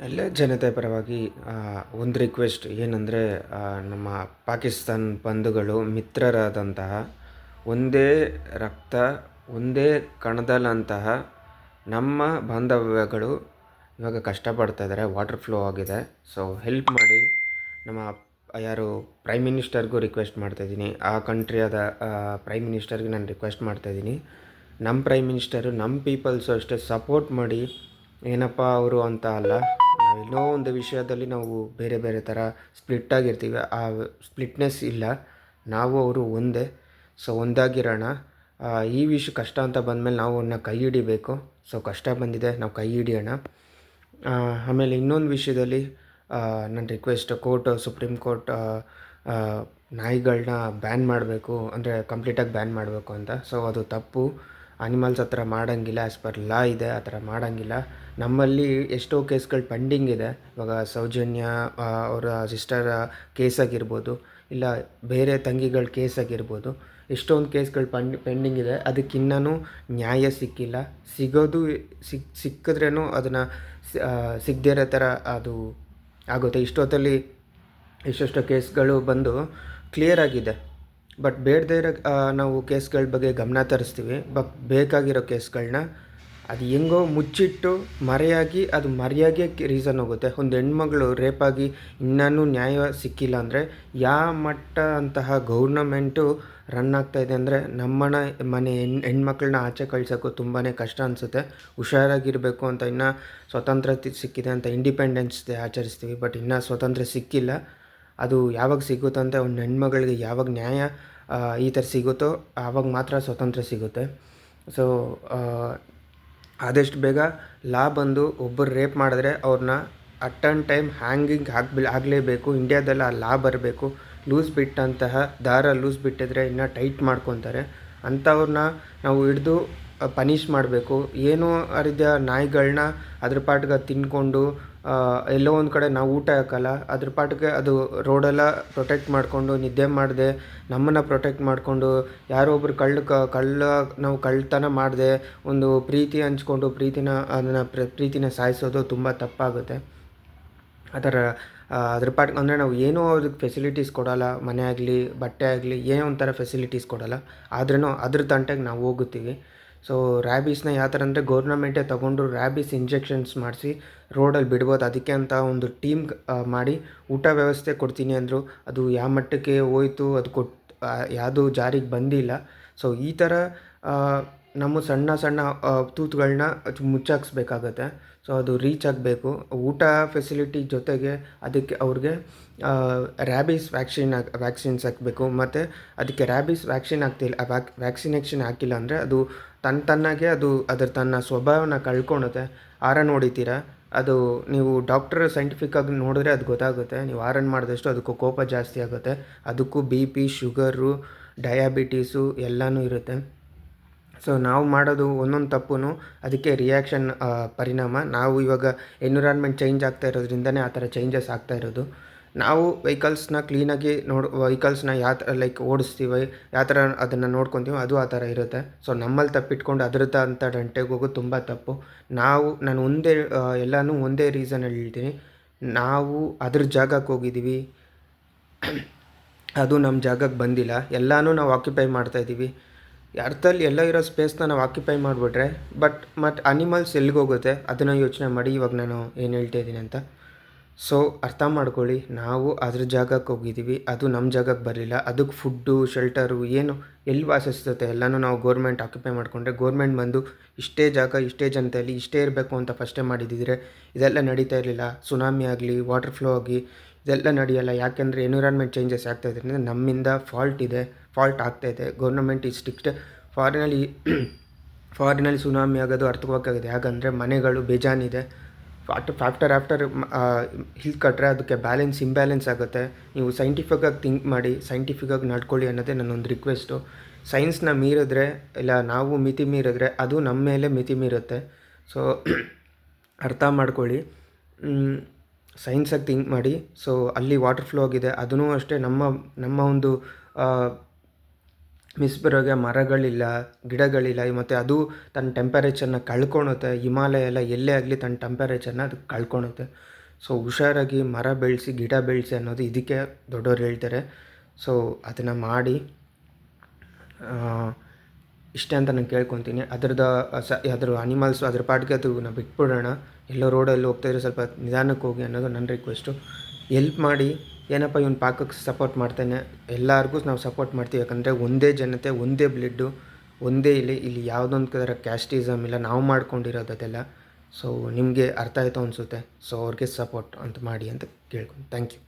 ಎಲ್ಲ ಜನತೆ ಪರವಾಗಿ ಒಂದು ರಿಕ್ವೆಸ್ಟ್ ಏನಂದರೆ, ನಮ್ಮ ಪಾಕಿಸ್ತಾನ್ ಬಂಧುಗಳು ಮಿತ್ರರಾದಂತಹ ಒಂದೇ ರಕ್ತ ಒಂದೇ ಕಣದಲ್ಲಂತಹ ನಮ್ಮ ಬಾಂಧವ್ಯಗಳು ಇವಾಗ ಕಷ್ಟಪಡ್ತಾ ಇದ್ದಾರೆ. ವಾಟರ್ ಫ್ಲೋ ಆಗಿದೆ. ಸೊ ಹೆಲ್ಪ್ ಮಾಡಿ. ನಮ್ಮ ಯಾರು ಪ್ರೈಮ್ ಮಿನಿಸ್ಟರ್ಗೂ ರಿಕ್ವೆಸ್ಟ್ ಮಾಡ್ತಾಯಿದ್ದೀನಿ. ಆ ಕಂಟ್ರಿಯಾದ ಪ್ರೈಮ್ ಮಿನಿಸ್ಟರ್ಗೆ ನಾನು ರಿಕ್ವೆಸ್ಟ್ ಮಾಡ್ತಾಯಿದ್ದೀನಿ. ನಮ್ಮ ಪ್ರೈಮ್ ಮಿನಿಸ್ಟರು ನಮ್ಮ ಪೀಪಲ್ಸು ಅಷ್ಟೇ ಸಪೋರ್ಟ್ ಮಾಡಿ. ಏನಪ್ಪ ಅವರು ಅಂತ ಅಲ್ಲ, ನಾವೆಲ್ಲೋ ಒಂದು ವಿಷಯದಲ್ಲಿ ನಾವು ಬೇರೆ ಬೇರೆ ಥರ ಸ್ಪ್ಲಿಟ್ ಆಗಿರ್ತೀವಿ. ಆ ಸ್ಪ್ಲಿಟ್ನೆಸ್ ಇಲ್ಲ. ನಾವು ಅವರು ಒಂದೇ. ಸೊ ಒಂದಾಗಿರೋಣ. ಈ ವಿಷಯ ಕಷ್ಟ ಅಂತ ಬಂದಮೇಲೆ ನಾವು ಅವನ್ನ ಕೈ ಹಿಡಿಬೇಕು. ಸೊ ಕಷ್ಟ ಬಂದಿದೆ, ನಾವು ಕೈ ಹಿಡಿಯೋಣ. ಆಮೇಲೆ ಇನ್ನೊಂದು ವಿಷಯದಲ್ಲಿ ನನ್ನ ರಿಕ್ವೆಸ್ಟ್, ಸುಪ್ರೀಂ ಕೋರ್ಟ್ ನಾಯಿಗಳನ್ನ ಬ್ಯಾನ್ ಮಾಡಬೇಕು, ಅಂದರೆ ಕಂಪ್ಲೀಟಾಗಿ ಬ್ಯಾನ್ ಮಾಡಬೇಕು ಅಂತ. ಸೊ ಅದು ತಪ್ಪು. ಅನಿಮಲ್ಸ್ ಆ ಥರ ಮಾಡೋಂಗಿಲ್ಲ. ಆ್ಯಸ್ ಪರ್ ಲಾ ಇದೆ, ಆ ಥರ ಮಾಡೋಂಗಿಲ್ಲ. ನಮ್ಮಲ್ಲಿ ಎಷ್ಟೋ ಕೇಸ್ಗಳು ಪೆಂಡಿಂಗ್ ಇದೆ. ಇವಾಗ ಸೌಜನ್ಯ ಅವರ ಸಿಸ್ಟರ್ ಕೇಸ್ ಆಗಿರ್ಬೋದು, ಇಲ್ಲ ಬೇರೆ ತಂಗಿಗಳ ಕೇಸ್ ಆಗಿರ್ಬೋದು, ಎಷ್ಟೊಂದು ಕೇಸ್ಗಳು ಪೆಂಡಿಂಗ್ ಇದೆ. ಅದಕ್ಕಿನ್ನೂ ನ್ಯಾಯ ಸಿಕ್ಕಿಲ್ಲ. ಸಿಗೋದು ಸಿಕ್ಕಿದ್ರೇನು ಅದನ್ನು ಸಿಗದೇ ಇರೋ ಥರ ಅದು ಆಗುತ್ತೆ. ಇಷ್ಟೊತ್ತಲ್ಲಿ ಎಷ್ಟೆಷ್ಟೋ ಕೇಸ್ಗಳು ಬಂದು ಕ್ಲಿಯರ್ ಆಗಿದೆ. ಬಟ್ ಬೇಡದೇ ಇರೋ ನಾವು ಕೇಸ್ಗಳ ಬಗ್ಗೆ ಗಮನ ತರಿಸ್ತೀವಿ. ಬೇಕಾಗಿರೋ ಕೇಸ್ಗಳನ್ನ ಅದು ಹೆಂಗೋ ಮುಚ್ಚಿಟ್ಟು ಮರೆಯಾಗಿ, ಅದು ಮರೆಯಾಗೆ ರೀಸನ್ ಹೋಗುತ್ತೆ. ಒಂದು ಹೆಣ್ಮಗಳು ರೇಪಾಗಿ ಇನ್ನೂ ನ್ಯಾಯ ಸಿಕ್ಕಿಲ್ಲ ಅಂದರೆ ಯಾವ ಮಟ್ಟ ಅಂತಹ ಗೌರ್ನಮೆಂಟು ರನ್ ಆಗ್ತಾಯಿದೆ ಅಂದರೆ, ಮನೆ ಹೆಣ್ಮಕ್ಳನ್ನ ಆಚೆ ಕಳ್ಸೋಕ್ಕೂ ತುಂಬಾ ಕಷ್ಟ ಅನಿಸುತ್ತೆ. ಹುಷಾರಾಗಿರಬೇಕು ಅಂತ. ಇನ್ನೂ ಸ್ವತಂತ್ರ ಸಿಕ್ಕಿದೆ ಅಂತ ಇಂಡಿಪೆಂಡೆನ್ಸ್ ಡೇ ಆಚರಿಸ್ತೀವಿ. ಬಟ್ ಇನ್ನೂ ಸ್ವತಂತ್ರ ಸಿಕ್ಕಿಲ್ಲ. ಅದು ಯಾವಾಗ ಸಿಗುತ್ತಂತೆ, ಒಂದು ಹೆಣ್ಮಗಳಿಗೆ ಯಾವಾಗ ನ್ಯಾಯ ಈ ಥರ ಸಿಗುತ್ತೋ ಆವಾಗ ಮಾತ್ರ ಸ್ವತಂತ್ರ ಸಿಗುತ್ತೆ. ಸೊ ಆದಷ್ಟು ಬೇಗ ಲಾ ಬಂದು ಒಬ್ಬರು ರೇಪ್ ಮಾಡಿದ್ರೆ ಅವ್ರನ್ನ ಅಟ್ ಆನ್ ಟೈಮ್ ಹ್ಯಾಂಗಿಂಗ್ ಆಗಲೇಬೇಕು. ಇಂಡಿಯಾದಲ್ಲಿ ಆ ಲಾ ಬರಬೇಕು. ಲೂಸ್ ಬಿಟ್ಟಂತಹ ದಾರ ಲೂಸ್ ಬಿಟ್ಟಿದ್ರೆ ಇನ್ನೂ ಟೈಟ್ ಮಾಡ್ಕೊತಾರೆ. ಅಂಥವ್ರನ್ನ ನಾವು ಹಿಡ್ದು ಪನಿಷ್ ಮಾಡಬೇಕು. ಏನೋ ಅರಿದ ನಾಯಿಗಳನ್ನ ಅದ್ರ ಪಾಟ್ಗೆ ತಿಂದ್ಕೊಂಡು ಎಲ್ಲೋ ಒಂದು ಕಡೆ ನಾವು ಊಟ ಹಾಕಲ್ಲ, ಅದ್ರ ಪಾಟ್ಗೆ ಅದು ರೋಡೆಲ್ಲ ಪ್ರೊಟೆಕ್ಟ್ ಮಾಡಿಕೊಂಡು ನಿದ್ದೆ ಮಾಡದೆ ನಮ್ಮನ್ನು ಪ್ರೊಟೆಕ್ಟ್ ಮಾಡಿಕೊಂಡು, ಯಾರೋ ಒಬ್ರು ನಾವು ಕಳ್ಳತನ ಮಾಡದೆ ಒಂದು ಪ್ರೀತಿ ಹಂಚ್ಕೊಂಡು ಪ್ರೀತಿನ ಸಾಯಿಸೋದು ತುಂಬ ತಪ್ಪಾಗುತ್ತೆ. ಆ ಥರ ಅದ್ರ ಪಾಟ್ಗೆ ಅಂದರೆ ನಾವು ಏನೋ ಅದಕ್ಕೆ ಫೆಸಿಲಿಟೀಸ್ ಕೊಡೋಲ್ಲ. ಮನೆ ಆಗಲಿ ಬಟ್ಟೆ ಆಗಲಿ ಏನೋ ಒಂಥರ ಫೆಸಿಲಿಟೀಸ್ ಕೊಡೋಲ್ಲ. ಆದ್ರೂ ಅದ್ರ ತಂಟೆಗೆ ನಾವು ಹೋಗುತ್ತೀವಿ. ಸೊ ರ್ಯಾಬೀಸ್ನ ಯಾವ ಥರ ಅಂದರೆ, ಗೌರ್ನಮೆಂಟೇ ತೊಗೊಂಡು ರ್ಯಾಬೀಸ್ ಇಂಜೆಕ್ಷನ್ಸ್ ಮಾಡಿಸಿ ರೋಡಲ್ಲಿ ಬಿಡ್ಬೋದು. ಅದಕ್ಕೆ ಅಂತ ಒಂದು ಟೀಮ್ ಮಾಡಿ ಊಟ ವ್ಯವಸ್ಥೆ ಕೊಡ್ತೀನಿ ಅಂದರು. ಅದು ಯಾವ ಮಟ್ಟಕ್ಕೆ ಹೋಯ್ತು, ಅದು ಯಾವುದೂ ಜಾರಿಗೆ ಬಂದಿಲ್ಲ. ಸೊ ಈ ಥರ ನಮ್ಮ ಸಣ್ಣ ಸಣ್ಣ ತೂತುಗಳನ್ನ ಮುಚ್ಚಾಕ್ಸ್ಬೇಕಾಗತ್ತೆ. ಸೊ ಅದು ರೀಚ್ ಆಗಬೇಕು. ಊಟ ಫೆಸಿಲಿಟಿ ಜೊತೆಗೆ ಅದಕ್ಕೆ ಅವ್ರಿಗೆ ರ್ಯಾಬೀಸ್ ವ್ಯಾಕ್ಸಿನ್ಸ್ ಹಾಕಬೇಕು. ಮತ್ತು ಅದಕ್ಕೆ ರ್ಯಾಬೀಸ್ ವ್ಯಾಕ್ಸಿನ್ ವ್ಯಾಕ್ಸಿನೇಷನ್ ಹಾಕಿಲ್ಲ ಅಂದರೆ ಅದು ತನ್ನಾಗೆ ತನ್ನ ಸ್ವಭಾವನ ಕಳ್ಕೊಳುತ್ತೆ. ಆರನ್ ಹೊಡಿತೀರ, ಅದು ನೀವು ಡಾಕ್ಟರ್ ಸೈಂಟಿಫಿಕ್ಕಾಗಿ ನೋಡಿದ್ರೆ ಅದು ಗೊತ್ತಾಗುತ್ತೆ. ನೀವು ಆರನ್ ಮಾಡಿದಷ್ಟು ಅದಕ್ಕೂ ಕೋಪ ಜಾಸ್ತಿ ಆಗುತ್ತೆ. ಅದಕ್ಕೂ BP, ಶುಗರು, ಡಯಾಬಿಟೀಸು ಎಲ್ಲನೂ ಇರುತ್ತೆ. ಸೊ ನಾವು ಮಾಡೋದು ಒಂದೊಂದು ತಪ್ಪು ಅದಕ್ಕೆ ರಿಯಾಕ್ಷನ್ ಪರಿಣಾಮ. ನಾವು ಇವಾಗ ಎನ್ವಿರಾನ್ಮೆಂಟ್ ಚೇಂಜ್ ಆಗ್ತಾ ಇರೋದ್ರಿಂದನೇ ಆ ಥರ ಚೇಂಜಸ್ ಆಗ್ತಾ ಇರೋದು. ನಾವು ವೆಹಿಕಲ್ಸ್ನ ಕ್ಲೀನಾಗಿ ವೆಹಿಕಲ್ಸ್ನ ಯಾವ ಥರ ಓಡಿಸ್ತೀವಿ, ಯಾವ ಥರ ಅದನ್ನು ನೋಡ್ಕೊತೀವೋ ಅದು ಆ ಥರ ಇರುತ್ತೆ. ಸೊ ನಮ್ಮಲ್ಲಿ ತಪ್ಪಿಟ್ಕೊಂಡು ಅದರದ್ದ ಅಂತ ದಂಟೆಗೆ ಹೋಗೋದು ತುಂಬ ತಪ್ಪು. ನಾನು ಎಲ್ಲನೂ ಒಂದೇ ರೀಸನಲ್ಲಿ ಹೇಳ್ತೀನಿ. ನಾವು ಅದ್ರ ಜಾಗಕ್ಕೆ ಹೋಗಿದ್ದೀವಿ, ಅದು ನಮ್ಮ ಜಾಗಕ್ಕೆ ಬಂದಿಲ್ಲ. ಎಲ್ಲನೂ ನಾವು ಆಕ್ಯುಪೈ ಮಾಡ್ತಾಯಿದ್ದೀವಿ. ಅರ್ಥಲ್ಲಿ ಎಲ್ಲ ಇರೋ ಸ್ಪೇಸ್ನ ನಾವು ಆಕ್ಯುಪೈ ಮಾಡಿಬಿಟ್ರೆ ಮತ್ತು ಅನಿಮಲ್ಸ್ ಎಲ್ಲಿಗೋಗುತ್ತೆ ಅದನ್ನು ಯೋಚನೆ ಮಾಡಿ ಇವಾಗ ನಾನು ಏನು ಹೇಳ್ತಾ ಇದ್ದೀನಿ ಅಂತ. ಸೊ ಅರ್ಥ ಮಾಡ್ಕೊಳ್ಳಿ. ನಾವು ಅದ್ರ ಜಾಗಕ್ಕೆ ಹೋಗಿದ್ದೀವಿ, ಅದು ನಮ್ಮ ಜಾಗಕ್ಕೆ ಬರಲಿಲ್ಲ. ಅದಕ್ಕೆ ಫುಡ್ಡು, ಶೆಲ್ಟರು ಏನು ಎಲ್ಲಿ ವಾಸಿಸ್ತತೆ ಎಲ್ಲನೂ ನಾವು ಗೋರ್ಮೆಂಟ್ ಆಕ್ಯುಪೈ ಮಾಡಿಕೊಂಡ್ರೆ, ಗೋರ್ಮೆಂಟ್ ಬಂದು ಇಷ್ಟೇ ಜಾಗ ಇಷ್ಟೇ ಜನತೆಯಲ್ಲಿ ಇಷ್ಟೇ ಇರಬೇಕು ಅಂತ ಫಸ್ಟೇ ಮಾಡಿದ್ದಿದ್ರೆ ಇದೆಲ್ಲ ನಡೀತಾ ಇರಲಿಲ್ಲ. ಸುನಾಮಿ ಆಗಲಿ, ವಾಟರ್ ಫ್ಲೋ ಆಗಿ ಇದೆಲ್ಲ ನಡೆಯಲ್ಲ. ಯಾಕೆಂದರೆ ಎನ್ವಿರಾನ್ಮೆಂಟ್ ಚೇಂಜಸ್ ಆಗ್ತಾ ಇದ್ರಿಂದ ನಮ್ಮಿಂದ ಫಾಲ್ಟ್ ಆಗ್ತಾಯಿದೆ. ಗೌರ್ನಮೆಂಟ್ ಈ ಸ್ಟ್ರಿಕ್ಟ್. ಫಾರಿನಲ್ಲಿ ಸುನಾಮಿ ಆಗೋದು ಅರ್ಥವಾಗಿದೆ. ಯಾಕಂದರೆ ಮನೆಗಳು ಬೇಜಾನಿದೆ. ಆಫ್ಟರ್ ಹಿಲ್ ಕಟ್ಟರೆ ಅದಕ್ಕೆ ಇಂಬ್ಯಾಲೆನ್ಸ್ ಆಗುತ್ತೆ. ನೀವು ಸೈಂಟಿಫಿಕ್ಕಾಗಿ ಥಿಂಕ್ ಮಾಡಿ, ಸೈಂಟಿಫಿಕ್ಕಾಗಿ ನಡ್ಕೊಳ್ಳಿ ಅನ್ನೋದೇ ನನ್ನೊಂದು ರಿಕ್ವೆಸ್ಟು. ಸೈನ್ಸ್ನ ಮೀರಿದ್ರೆ, ಇಲ್ಲ ನಾವು ಮಿತಿ ಮೀರಿದ್ರೆ ಅದು ನಮ್ಮ ಮೇಲೆ ಮಿತಿ ಮೀರುತ್ತೆ. ಸೊ ಅರ್ಥ ಮಾಡ್ಕೊಳ್ಳಿ. ಸೈನ್ಸಾಗಿ ಥಿಂಕ್ ಮಾಡಿ. ಸೊ ಅಲ್ಲಿ ವಾಟರ್ ಫ್ಲೋ ಆಗಿದೆ, ಅದೂ ಅಷ್ಟೇ ನಮ್ಮ ಒಂದು ಮಿಸ್ಬರೋಗೆ ಮರಗಳಿಲ್ಲ, ಗಿಡಗಳಿಲ್ಲ, ಮತ್ತು ಅದು ತನ್ನ ಟೆಂಪರೇಚರ್ನ ಕಳ್ಕೊಳುತ್ತೆ. ಹಿಮಾಲಯ ಎಲ್ಲ ಎಲ್ಲೇ ಆಗಲಿ ತನ್ನ ಟೆಂಪರೇಚರ್ನ ಅದು ಕಳ್ಕೊಳುತ್ತೆ. ಸೊ ಹುಷಾರಾಗಿ ಮರ ಬೆಳೆಸಿ, ಗಿಡ ಬೆಳೆಸಿ ಅನ್ನೋದು ಇದಕ್ಕೆ ದೊಡ್ಡವ್ರು ಹೇಳ್ತಾರೆ. ಸೊ ಅದನ್ನು ಮಾಡಿ ಇಷ್ಟೇ ಅಂತ ನಾನು ಕೇಳ್ಕೊತೀನಿ. ಅದ್ರ ಅನಿಮಲ್ಸು ಅದ್ರ ಪಾಟಿಗೆ ಅದು ನಾವು ಬಿಟ್ಬಿಡೋಣ. ಎಲ್ಲೋ ರೋಡಲ್ಲಿ ಹೋಗ್ತಾಯಿದ್ರೆ ಸ್ವಲ್ಪ ನಿಧಾನಕ್ಕೆ ಹೋಗಿ ಅನ್ನೋದು ನನ್ನ ರಿಕ್ವೆಸ್ಟು. ಎಲ್ಪ್ ಮಾಡಿ. ಏನಪ್ಪ ಇವನು ಪಾಕಕ್ಕೆ ಸಪೋರ್ಟ್ ಮಾಡ್ತಾನೆ, ಎಲ್ಲರಿಗೂ ನಾವು ಸಪೋರ್ಟ್ ಮಾಡ್ತೀವಿ. ಯಾಕಂದರೆ ಒಂದೇ ಜನತೆ, ಒಂದೇ ಬ್ಲಡ್ಡು, ಒಂದೇ ಇಲ್ಲಿ ಯಾವುದೊಂದು ಥರ ಕ್ಯಾಸ್ಟಿಸಮ್ ಇಲ್ಲ, ನಾವು ಮಾಡ್ಕೊಂಡಿರೋದು ಅದೆಲ್ಲ. ಸೊ ನಿಮಗೆ ಅರ್ಥ ಆಯಿತು ಅನಿಸುತ್ತೆ. ಸೊ ಅವ್ರಿಗೆ ಸಪೋರ್ಟ್ ಅಂತ ಮಾಡಿ ಅಂತ ಕೇಳ್ಕೊಂಡು ಥ್ಯಾಂಕ್ ಯು.